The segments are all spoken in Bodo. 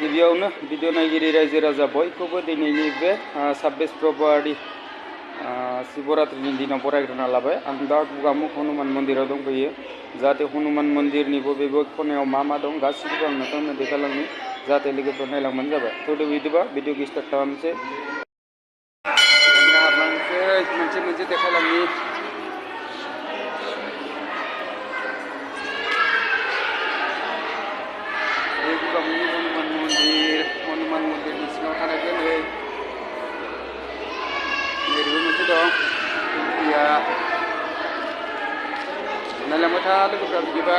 गिबियावनो भिडिअ नायगिरि रायजो राजा बयखौबो दिनैनि बे 26 फेब्रुवारि शिवरात्रिनि दिनाव बरायग्रोना लाबाय। आं दा गुगामुख हनुमान मन्दिराव दंफैयो। जाहाथे हनुमान मन्दिरनि बबे खनायाव मा दं गासिबो आं नोंथांनो देखायलांनो, जाहाथे लोगोफोर नायलांबानो जाबाय। थौदो बिदिबा भिडिअखौ स्टार्ट खालामनोसै। हाबलांनोसै मोनसे देखायलांनि। बे गुगामुखनि हनुमान मन्दिरनि सिङाव थानायखौ नै ओरैबो मोनसे दं। नायलांबाय था लोगोफ्रा बिदिबा।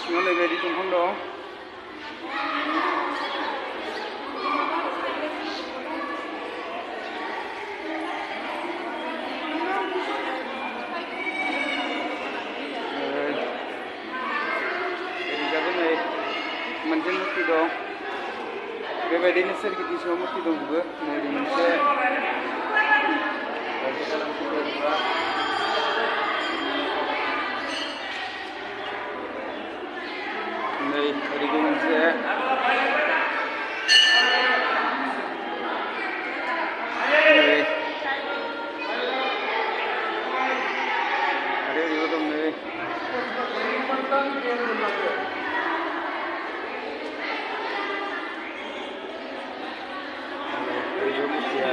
सिङाव ओरैबायदि दंफां दं। ओरैजाबो नै मोनसे मुर्ति दं। बेबायदिनो सोरगिदिं सिङाव मुर्ति दंजोबो। ओरै मोनसे नै ओरैबो मोनसे आरो ओरैबो दं नै ओरैबो मुर्तिया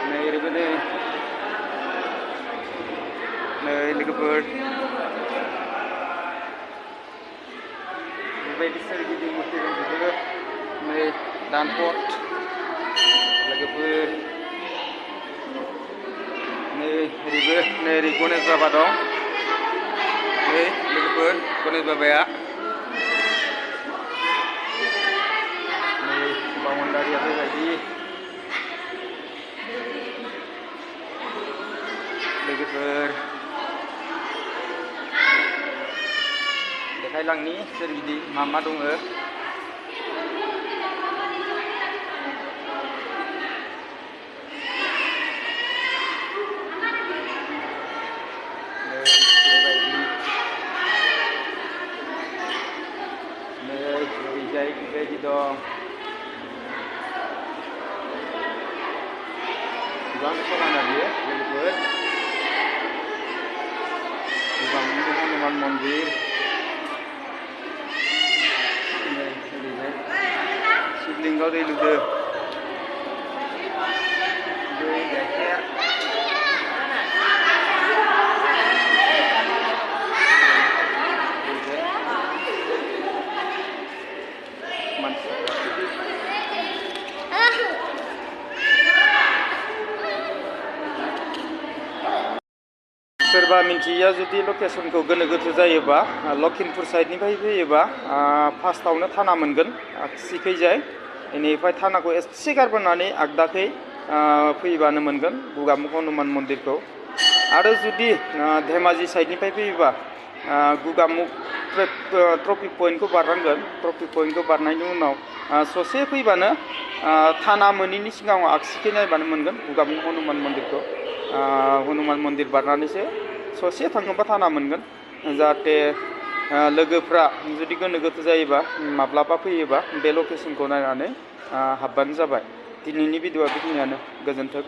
नै ओरैबो नै लोगोफोर बेबायदि सोरगिदिं मुर्ति दंजोबो। नै दानपट लोगोफोर नै ओरैबो नै ओरै गणेश बाबा दं। नै लोगोफोर गणेश बाबाया नै बाउन्डारिया बेबायदि लोगोफोर देखायलांनि सोरगिदिं मा दङ। बेबायदि दं। गोबां समायना बियो लोगोफोर। गुगामुख हनुमान मन्दिर। ओरैहाय शिबलिंगाव दै लुदो। दै गाइखेर सोरबा मिन्थिया जुदि लकेसनखौ गोनो गोथो जायोबा लखिमपुर साइडनिफ्राय फैयोबा फार्स्टआवनो थाना मोनगोन आगसिखैजाय। बेनिफ्राय थानाखौ एसे गारबोनानै आगदाखै फैबानो मोनगोन गुगामुख हनुमान मन्दिरखौ। आरो जुदि धेमाजि साइडनिफ्राय फैयोबा गुगामुख ट्रफिक पइन्टखौ बारनांगोन। ट्रफिक पइन्टखौ बारनायनि उनाव ससे फैबानो थाना मोनैनि सिगाङाव आगसिखै नायबानो मोनगोन गुगामुख हनुमान मन्दिरखौ। हनुमान मन्दिर बारनानैसो ससे थाङोबा थाना मोनगोन। जाहाथे लोगोफ्रा जुदि गोनो गोथो जायोबा माब्लाबा फैयोबा बे लकेसनखौ नायनानै हाबबानो जाबाय। दिनैनि भिडिअआ बेखिनियानो। गोजोन्थों।